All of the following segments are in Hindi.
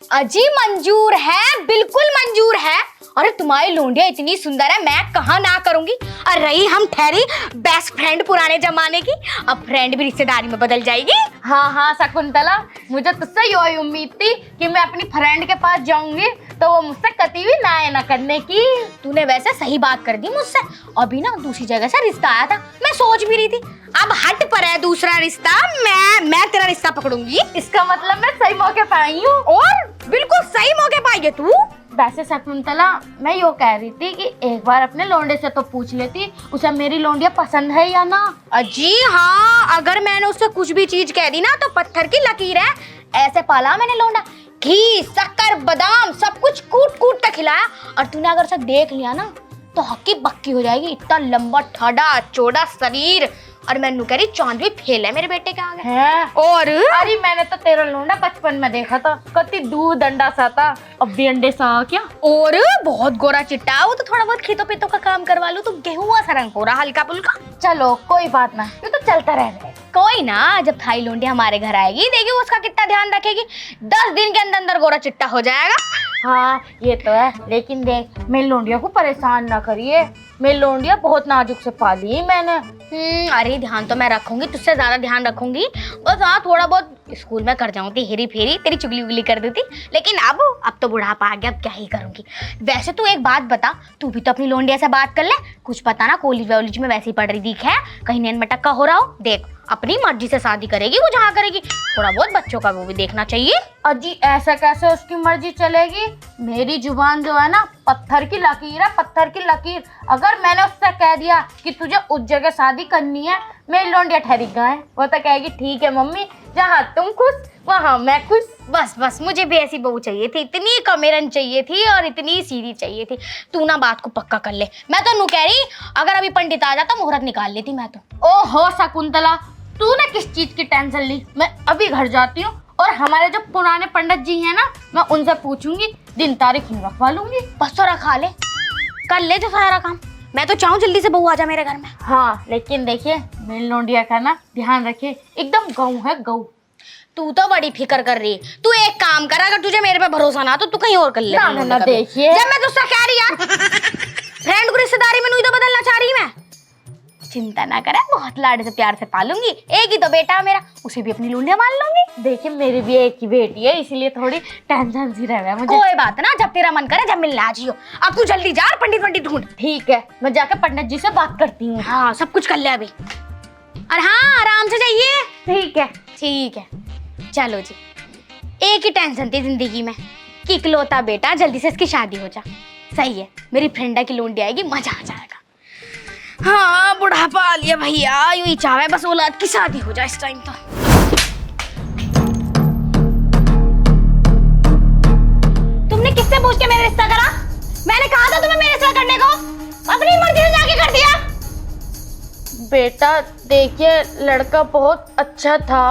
अजी मंजूर है, बिल्कुल मंजूर है। अरे तुम्हारी लोंडिया इतनी सुंदर है, मैं कहाँ ना करूंगी। और रही हम ठहरी बेस्ट फ्रेंड पुराने जमाने की, अब फ्रेंड भी रिश्तेदारी में बदल जाएगी। हाँ हाँ शकुंतला, मुझे तुझसे यही उम्मीद थी कि मैं अपनी फ्रेंड के पास जाऊंगी तो वो मुझसे कती भी ना करने की। तूने वैसे सही बात कर दी मुझसे। अभी ना दूसरी जगह से रिश्ता आया था, मैं सोच भी रही थी अब हट पर है दूसरा रिश्ता, मैं तेरा रिश्ता पकड़ूंगी। इसका मतलब मैं सही मौके पर आई हूँ। और बिल्कुल सही मौके पाई है तू। वैसे शकुंतला, मैं यो कह रही थी कि एक बार अपने लोंडे से तो पूछ लेती उसे मेरी लोंडिया पसंद है या ना। जी हाँ, अगर मैंने उससे कुछ भी चीज कह दी ना तो पत्थर की लकीर है। ऐसे पाला मैंने लोंडा, घी शक्कर बादाम सब कुछ कूट कूट के खिलाया। और तूने अगर उसे देख लिया ना तो हक्की बक्की हो जाएगी। इतना लंबा ठाडा चौड़ा शरीर, और मैं कह रही चांद भी फेल है मेरे बेटे के आगे है। और अरे मैंने तो तेरा लोंडा बचपन में देखा था, कति दूध अंडा सा था, अब भी अंडे सा क्या। और बहुत गोरा चिट्टा, वो तो थोड़ा बहुत खेतों पेतों का काम करवा लूं तो गेहूं सा रंग हो रहा हल्का फुल्का। चलो कोई बात ना, ये तो चलता रहे। कोई ना, जब थाई लोंडी हमारे घर आएगी देखिए उसका कितना ध्यान रखेगी, 10 दिन के अंदर अंदर गोरा चिट्टा हो जाएगा। हाँ ये तो है, लेकिन देख मेरी लोंडिया को परेशान ना करिए, मेरी लोंडिया बहुत नाजुक से पाली है मैंने। अरे ध्यान तो मैं रखूंगी, तुझसे ज्यादा ध्यान रखूंगी। बस हाँ थोड़ा बहुत स्कूल में कर जाऊंगी हेरी फेरी, तेरी चुगली उगली कर देती, लेकिन अब तो बुढ़ापा आ गया, अब क्या ही करूंगी। वैसे तू एक बात बता, तू भी तो अपनी लोंडिया से बात कर ले, कुछ पता ना कॉलेज वॉलेज में वैसे ही पढ़ रही दिख है, कहीं नैन मटक्का हो रहा हो। देख अपनी मर्जी से शादी करेगी वो जहाँ करेगी, थोड़ा बहुत बच्चों का वो भी देखना चाहिए। अजी ऐसा कैसे उसकी मर्जी चलेगी, मेरी जुबान जो है ना पत्थर की लकीर है, पत्थर की लकीर। अगर मैंने उससे कह दिया कि तुझे उस जगह शादी करनी है, मेरी लोंडिया ठहरी गए, वो तो कहेगी ठीक है मम्मी, जहाँ तुम खुश वहाँ मैं खुश। बस मुझे भी ऐसी बहू चाहिए थी, इतनी कमेरन चाहिए थी और इतनी सीधी चाहिए थी। तू ना बात को पक्का कर ले, मैं तो नू कह रही अगर अभी पंडित आ जाता मुहूर्त निकाल लेती मैं तो। ओहो शकुंतला, तू ना किस चीज की टेंशन ली, मैं अभी घर जाती हूँ और हमारे जो पुराने पंडित जी हैं ना, मैं उनसे पूछूंगी, दिन तारीख रखवा लूंगी। बस तो रखा ले, कर ले जो सारा काम। मैं तो चाहूँ जल्दी से बहू आ जा मेरे घर में। हाँ लेकिन देखिए मेरी लोंडिया का ना ध्यान रखिए, एकदम गऊ है गऊ। तू तो बड़ी फिक्र कर रही है। तू एक काम कर, अगर तुझे मेरे पे भरोसा ना तो तू कहीं और कर ले। ना देखिए, जब मैं तुझसे कह रही यार फ्रेंड को रिश्तेदारी में नहीं तो बदलना चाह रही मैं। चिंता ना करे, बहुत लाड से प्यार से पालूंगी, एक ही तो बेटा है मेरा, उसे भी अपनी लूंडिया मान लूंगी। देखिए मेरी भी एक ही बेटी है, इसीलिए थोड़ी टेंशन सी रह रहा है मुझे। कोई बात ना, जब तेरा मन करे जब मिलने आ जियो। अब तू जल्दी जा, पंडित ढूंढ। ठीक है, मैं जाकर पंडित जी से बात करती हूँ। हाँ सब कुछ कर ले अभी, और हाँ आराम से जाइए। ठीक है चलो जी। एक ही टेंशन थी जिंदगी में कि इकलौता बेटा, जल्दी से इसकी शादी हो जा। सही है, मेरी फ्रेंडा की लोंडी आएगी, मजा आ जाएगा। हाँ बुढ़ापा आ लिया भैया, यूं ही चाहे बस औलाद की शादी हो जाए इस टाइम तो। तुमने किससे पूछ के मेरा रिश्ता करा? मैंने कहा था तुम्हें मेरे रिश्ता करने को, अपनी मर्जी से जाके कर दिया। बेटा देखिए लड़का बहुत अच्छा था,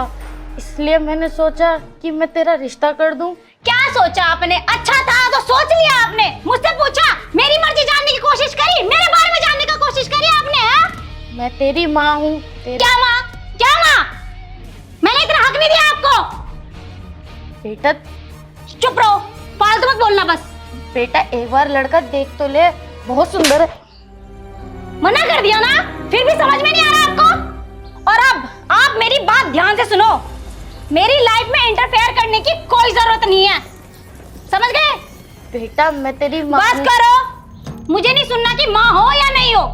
इसलिए मैंने सोचा कि मैं तेरा रिश्ता कर दूं। क्या सोचा आपने? अच्छा था तो सोच लिया आपने? मुझसे पूछा, मेरी मर्जी जानने की कोशिश करी, मेरे बारे में जानने की कोशिश करी आपने? है मैं तेरी माँ हूँ। क्या माँ? क्या माँ? मैंने इतना हक नहीं दिया आपको। बेटा चुप रहो, फालतू मत बोलना बस। बेटा एक बार लड़का देख तो ले, बहुत सुंदर है। मना कर दिया ना, फिर भी समझ में नहीं आ रहा आपको। और अब आप मेरी बात ध्यान से सुनो, मेरी लाइफ में इंटरफेयर करने की कोई जरूरत नहीं है, समझ गए? बेटा मैं तेरी माँ। बस करो, मुझे नहीं सुनना कि माँ हो या नहीं हो।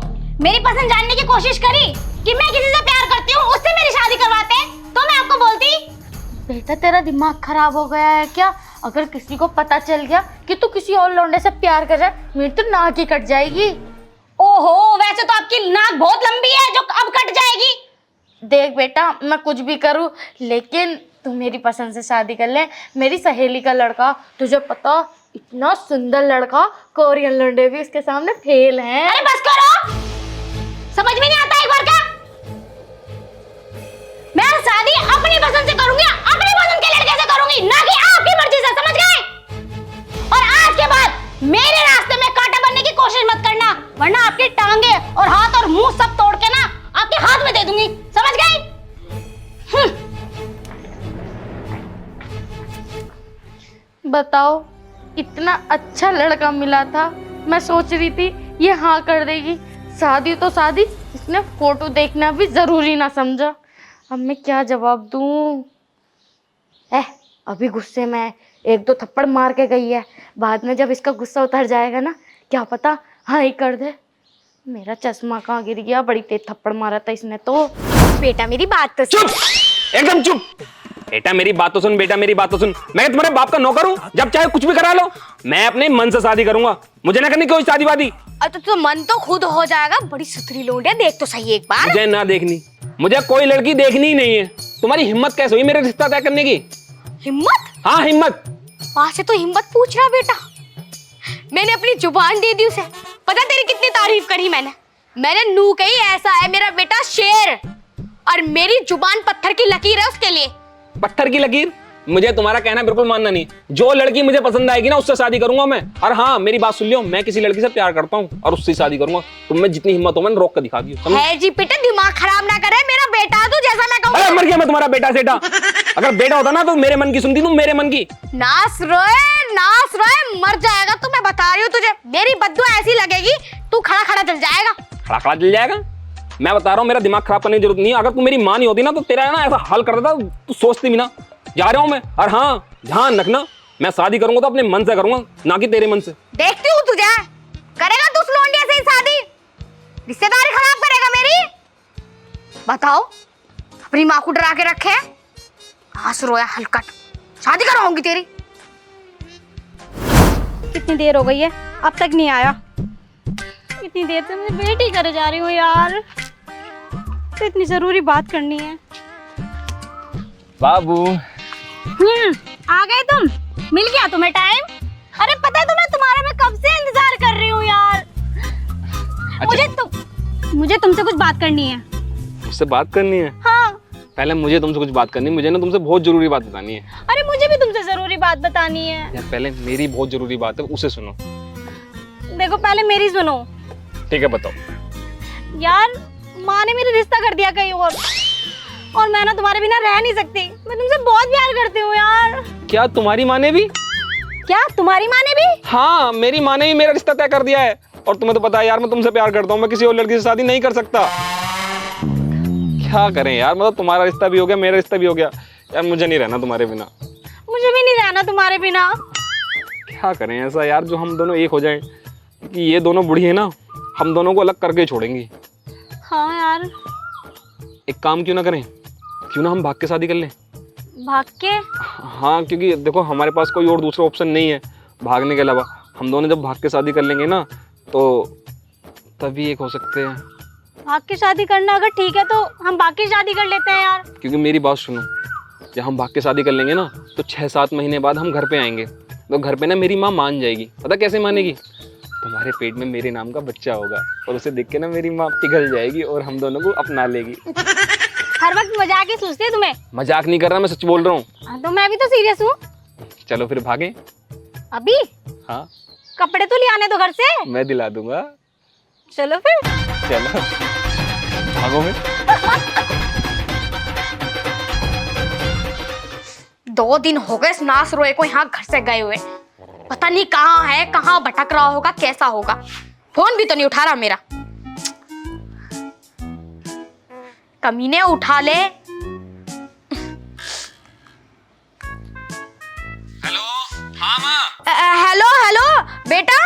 मेरी पसंद जानने की कोशिश करी कि मैं किसी से प्यार करती हूँ, उससे मेरी शादी करवाते तो मैं आपको बोलती। बेटा तेरा दिमाग खराब हो गया है क्या? अगर किसी को पता चल गया कि तू किसी और लौंडे से प्यार कर रहा है, मेरी तो नाक ही कट जाएगी। ओहो, वैसे तो आपकी नाक बहुत लंबी है जो अब कट जाएगी। देख बेटा मैं कुछ भी करूं, लेकिन तू मेरी पसंद से शादी कर ले। मेरी सहेली का लड़का, तुझे पता इतना सुंदर लड़का, कोरियन लौंडे भी उसके सामने फेल हैं। अरे बस करो, समझ में नहीं आता एक बार का? मैं शादी अपनी पसंद से करूंगी, अपनी पसंद के लड़के से करूंगी, ना कि आपकी मर्जी से, समझ गए? और आज के बाद मेरे रास्ते में कांटा बनने की कोशिश मत करना, वरना आपकी टांगे और हाथ और मुंह सब तोड़ के ना आपके हाथ में दे दूंगी, समझ गए? बताओ, इतना अच्छा लड़का मिला था, मैं सोच रही थी ये हाँ कर देगी। शादी तो शादी, इसने फोटो देखना भी जरूरी ना समझा। अब मैं क्या जवाब दूं? अभी गुस्से में एक दो थप्पड़ मार के गई है, बाद में जब इसका गुस्सा उतर जाएगा ना, क्या पता हाँ ही कर दे। मेरा चश्मा कहाँ गिर गया, बड़ी तेज थप्पड़ मारा था इसने तो। बेटा मेरी बात तो सुन। चुप, एकदम चुप। बेटा मेरी बात तो सुन, बेटा मेरी बात तो सुन। मैं तुम्हारे बाप का नौकर हूँ? जब चाहे कुछ भी करा लो। मैं अपने मन से शादी करूंगा, मुझे ना करनी कोई शादी वादी। तो मन तो खुद हो जाएगा। बड़ी सुथरी लोंडिया, देख तो सही एक बार। मुझे ना देखनी, मुझे कोई लड़की देखनी ही नहीं है। तुम्हारी हिम्मत कैसे हुई मेरे रिश्ता तय करने की? हिम्मत? हाँ हिम्मत। वहां से तो हिम्मत पूछ रहा बेटा। मैंने अपनी जुबान दे दी उसे। पता तेरी कितनी तारीफ करी मैंने नू कही ऐसा है मेरा बेटा शेर, और मेरी जुबान पत्थर की लकीर है उसके लिए। पत्थर की लकीर? मुझे तुम्हारा कहना बिल्कुल मानना नहीं। जो लड़की मुझे पसंद आएगी ना, उससे शादी करूंगा मैं। और हाँ, मेरी बात सुन लियो, मैं किसी लड़की से प्यार करता हूँ और उससे शादी करूंगा। तुम में जितनी हिम्मत हो मैंने रोक कर दिखा दियो। है जी बेटा, दिमाग खराब ना करे। मेरा बेटा तू जैसा मैं कहूँ। अरे मर गया मैं तुम्हारा बेटा सेटा। अगर बेटा होता ना तो मेरे मन की सुनती, तुम मेरे मन की। नास रोए मर जाएगा तू। मैं बता रही हूँ तुझे, मेरी बद्दुआ ऐसी लगेगी तू खड़ा खड़ा जल जाएगा। खड़ा खड़ा जल जाएगा? मैं बता रहा हूँ, मेरा दिमाग खराब करने की जरूरत नहीं है। अगर तू मेरी माँ नहीं होती ना तो तेरा ना ऐसा हाल कर देता, तू सोचती भी ना। जा रहा हूँ मैं। और हाँ, ध्यान रखना, मैं शादी करूंगा तो अपने मन से करूंगा, ना कि तेरे मन से। देखती हूँ तुझे करेगा तू उस लौंडिया से ही शादी, रिश्तेदारी खराब करेगा मेरी। बताओ, अपनी माँ को डरा के रखे। आस रोया हलकट, शादी कराऊंगी तेरी। कितनी देर हो गई है, अब तक नहीं आया। इतनी देर से मैं वेट ही करे जा रही हूँ यार। तो इतनी जरूरी बात करनी है। बाबू आ गए तुम? मिल गया तुम्हें टाइम? अरे पता है तुम्हें, तुम्हारा मैं कब से इंतजार कर रही हूँ यार। अच्छा। मुझे तुमसे कुछ बात करनी है। मुझसे बात करनी है? हाँ। पहले मुझे तुमसे कुछ बात करनी है। मुझे ना तुमसे बहुत जरूरी बात बतानी है। अरे मुझे भी तुमसे जरूरी बात बतानी है यार पहले मेरी बहुत जरूरी बात है, उसे सुनो। देखो पहले मेरी सुनो। ठीक है बताओ। यार माँ ने मेरा रिश्ता कर दिया कहीं और मैं ना तुम्हारे बिना रह नहीं सकती। मैं तुमसे बहुत प्यार करती हूँ यार। क्या तुम्हारी माँ ने भी? क्या तुम्हारी माँ ने भी? हाँ, मेरी माँ ने भी मेरा रिश्ता तय कर दिया है। और तुम्हें तो पता है यार, मैं तुमसे प्यार करता हूँ, मैं किसी और लड़की से शादी नहीं कर सकता। क्या करें यार, मतलब तुम्हारा रिश्ता भी हो गया, मेरा रिश्ता भी हो गया। यार मुझे नहीं रहना तुम्हारे बिना। मुझे भी नहीं रहना तुम्हारे बिना। क्या करें ऐसा यार, जो हम दोनों एक हो जाएं। कि ये दोनों बुढ़ी है ना, हम दोनों को अलग करके छोड़ेंगी। हाँ यार। एक काम क्यों ना करें, क्यों ना हम भाग के शादी कर लें? भाग के? हाँ, क्योंकि देखो हमारे पास कोई और दूसरा ऑप्शन नहीं है भागने के अलावा। हम दोनों जब भाग के शादी कर लेंगे ना, तो तभी एक हो सकते हैं। भाग के शादी करना अगर ठीक है तो हम भाग के शादी कर लेते हैं यार। क्योंकि मेरी बात सुनो, जब हम भाग के शादी कर लेंगे ना, तो 6-7 महीने बाद हम घर पे आएंगे। तो घर पे ना मेरी माँ मान जाएगी। पता कैसे मानेगी? तुम्हारे पेट में मेरे नाम का बच्चा होगा और उसे देख के ना मेरी माँ पिघल जाएगी और हम दोनों को अपना लेगी। हर वक्त मजाक ही सोचते हैं तुम्हें। मजाक नहीं कर रहा, मैं सच बोल रहा हूँ। तो मैं भी तो सीरियस हूँ। चलो फिर भागें। अभी? हाँ। कपड़े तो ले आने दो घर से। मैं दिला दूंगा। चलो फिर। चलो भागो में। 2 दिन हो गए इस नास रोए को यहाँ घर से गए हुए। पता नहीं कहाँ है, कहाँ भटक रहा होगा, कैसा होगा। फोन भी तो नहीं उठा रहा मेरा। कमीने उठा ले। हेलो। हाँ माँ। हेलो बेटा।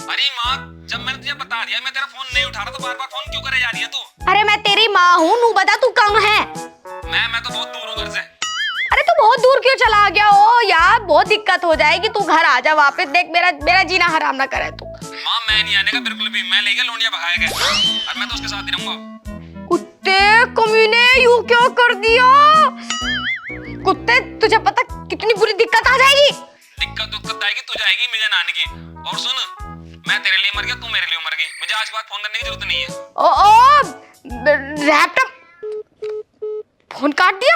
अरे माँ, जब मैंने तुझे बता दिया मैं तेरा फोन नहीं उठा रहा तो बार बार फोन क्यों करे जा रही है तू? अरे मैं तेरी माँ हूँ, नू बता तू कहाँ है? मैं तो बहुत दूर हूँ घर से। अरे तू बहुत दूर क्यों चला गया हो यार? बहुत दिक्कत हो जाएगी, तू घर आ जा वापस। देख मेरा जीना हराम ना करे तू। माँ मैं नहीं आने का बिल्कुल भी। मैं ले गया लौंडिया भगाएगा और मैं तो उसके साथ ही रहूंगा। कुत्ते कमीने, यूं क्यों कर दिया? कुत्ते, तुझे पता कितनी बुरी दिक्कत आ जाएगी। दिक्कत आएगी तुझे आएगी, मुझे ना आने की। और सुन, मैं तेरे लिए मर गया, तू मेरे लिए मर गई। मुझे आज के बाद फोन करने की जरूरत नहीं है। लैपटॉप फोन काट दिया।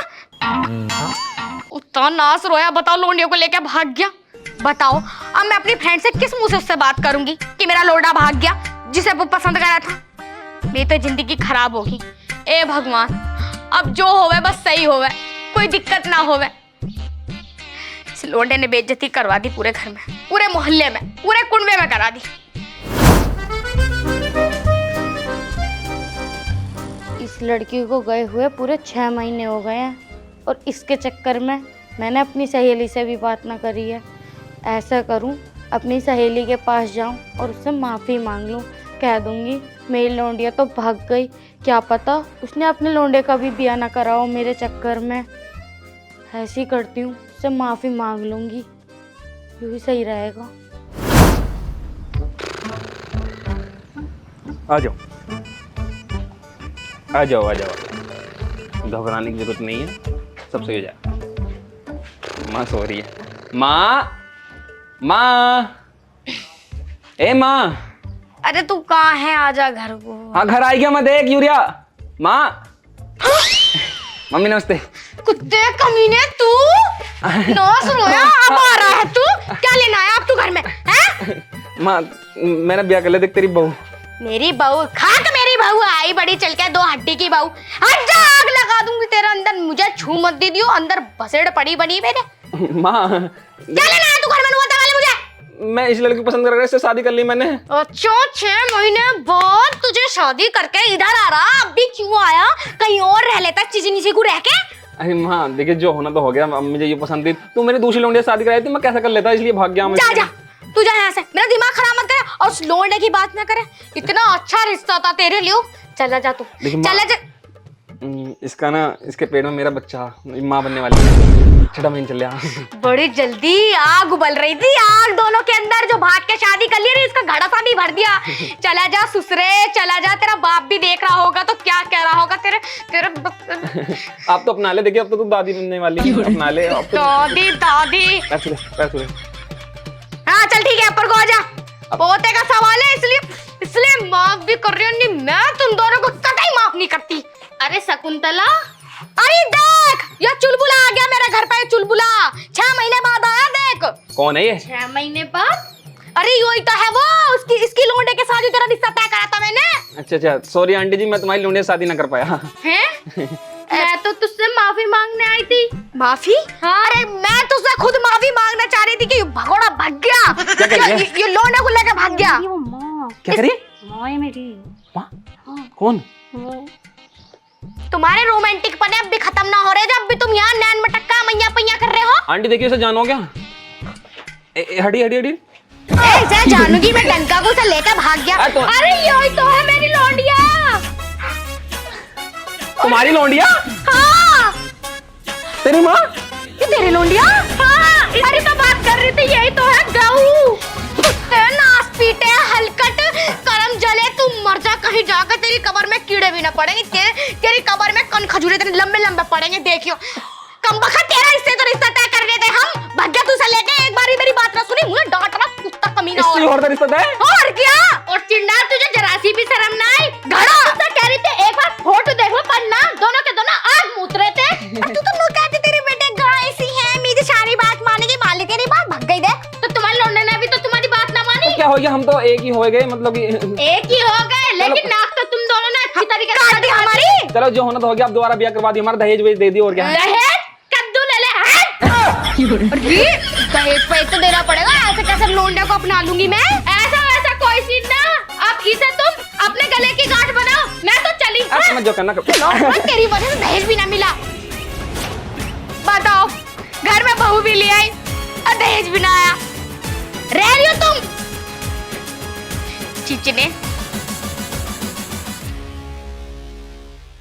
उतना नास रोया। बताओ, लोंडियों को लेकर भाग गया। बताओ अब मैं अपनी फ्रेंड से किस मुंह से उससे बात करूंगी कि मेरा लोंडा भाग गया जिसे वो पसंद करा था। मेरी तो जिंदगी खराब होगी। ए भगवान, अब जो होवे बस सही होवे, कोई दिक्कत ना होवे। इस लोंडे ने बेइज्जती करवा दी पूरे घर में, पूरे मोहल्ले में, पूरे कुंबे में करा दी। इस लड़की को गए हुए पूरे 6 महीने हो गए हैं और इसके चक्कर में मैंने अपनी सहेली से भी बात ना करी है। ऐसा करूं, अपनी सहेली के पास जाऊं और उससे माफ़ी मांग लूं। कह दूंगी मेरी लौंडिया तो भाग गई, क्या पता उसने अपने लौंडे का भी ब्याह ना करा हो मेरे चक्कर में। ऐसे ही करती हूँ, उससे माफ़ी मांग लूंगी, यूँ ही सही रहेगा। आ जाओ आ जाओ आ जाओ, घबराने की जरूरत नहीं है, सब सही हो जाए। माँ सो रही है। माँ, माँ, ए माँ। अरे तू कहाँ है, आजा घर को। हाँ घर आई क्या, मैं देख यूरिया। माँ, मम्मी नमस्ते। कुत्ते कमीने तू, नो सुनोया, अब आ रहा है तू, क्या लेना है अब तू घर में, हैं? माँ मेरा ब्याह कर ले, देख तेरी बहू। मेरी बहू खाक, मेरी बहू आई बड़ी चल के 2 हड्डी की बहू। हट जा, आग लगा दूंगी तेरे अंदर, मुझे छू मत दे दियो, अंदर बसेड़ पड़ी बनी मेरे। माँ क्या लेना है तू घर में, बोलते वाले मुझे। मैं इस लड़की को पसंद कर रहा, इससे शादी कर ली मैंने। अच्छा 6 महीने बाद तुझे शादी करके इधर आ रहा, अब भी क्यों आया, कहीं और रह लेता चिजनी सी को रह के। अरे माँ देखिए, जो होना तो हो गया, अब मुझे ये पसंद थी, तू मेरी दूसरी लौंडिया शादी कराई थी, मैं कैसा कर लेता, इसलिए भाग गया मैं। जा जा तू जा यहाँ से, मेरा दिमाग खराब मत करे और उस लोंडे की बात ना करे, इतना अच्छा रिश्ता था तेरे लिए। चला जा तू, चला जा। इसका ना, इसके पेट में मेरा बच्चा माँ बनने वाली है, 6 महीने चल रहा। बड़ी जल्दी आग उबल रही थी, आग दोनों के अंदर, जो भाग के शादी कर ली, इसका घड़ा सा भी भर दिया। चला जा ससुरे, चला जा, तेरा बाप भी देख रहा होगा तो क्या कह रहा होगा तेरे तेरे। आप तो अपना ले, देखिए अब तो तू दादी बनने वाली है, अपना ले अब तो। दादी दादी, पैर छू ले। हाँ चल ठीक है, ऊपर को आजा, पोते का सवाल है, इसलिए माफ भी कर रही हूँ, नहीं मैं तुम दोनों को कतई माफ नहीं करती। अरे शकुंतला, अरे देख, ये चुलबुला आ गया मेरे घर पे, चुलबुला 6 महीने बाद आया, देख। कौन है ये? 6 महीने बाद? अरे यही तो है वो, इसकी लोंडे के साथ ही तेरा रिश्ता तय करा था मैंने। अच्छा, सॉरी आंटी जी, मैं तुम्हारी लौंडिया से शादी ना कर पाया। हैं? मैं तो तुझसे माफी मांगने आई थी। माफी? हाँ। अरे मैं तुझसे खुद माफी मांगना चाह रही थी कि भगोड़ा भाग गया, क्या कर गया? ये लोंडे को लेकर भाग गया। क्या करी? माँ है मेरी। माँ? कौन? तुम्हारे रोमांटिक पने अब भी खत्म ना हो रहे, जब भी तुम यहाँ नैन मटक्का मैया पैया कर रहे हो। आंटी देखिए, उसे जानो क्या? हटी हटी हटी। ऐसे जानूंगी मैं, डंका को से लेकर भाग गया। अरे यही तो है मेरी लौंडिया। तुम्हारी लौंडिया? हाँ। तेरी माँ? ये तेरी लौंडिया? हाँ, अरे तो बात कर रही थी, यही तो है गऊ। नास पीटे हलकट, करम जले, तू मर जा कहीं जाकर, तेरी कब्र में कीड़े भी ना पड़ेंगे, तेरी कब्र में कन खजूरे तेरे लंबे लंबे पड़ेंगे, देखियो। कमबख्त, तेरा इससे तो रिश्ता तय कर रहे थे हम, भाग गया तू से लेके, एक बारी मेरी बात ना सुनी, मुझे डांट रहा कुत्ता कमीना। और रिश्ता तय? और क्या? और चिंडार, तुझे जरा सी भी शर्म ना आई? घड़ा तो कह रही थी एक बार फोटो देख लो, पन्ना, दोनों के दोनों आग मूत रहे थे। तू तो मुंह कहती तेरी बेटे गाय सी है, मेरी सारी बात मानेगी, मान ली तेरी बात, भाग गई देख। तो तुम्हारे लौंडे ने भी तो तुम्हारी बात ना मानी। तो क्या हो गया, हम तो एक ही हो गए, मतलब कि एक ही हो गए, लेकिन नाक तो तुम दोनों ने अच्छी तरीके से काट दी हमारी। चलो जो होना तो हो गया, अब दोबारा ब्याह करवा दी, हमारा दहेज वेज दे दी, और क्या है? दहेज कद्दू ले ले, दहेज पे तो देना पड़ेगा, ऐसे कैसे लोंडे को अपना लूंगी मैं। ऐसा वैसा कोई सीन ना, अब इसे तुम अपने गले की गांठ बनाओ, मैं तो चली। मैं जो करना कर। और तेरी वजह से दहेज भी ना मिला, बताओ, घर में बहू भी ले आई और दहेज भी ना आया, रह रही हो तुम चिचने।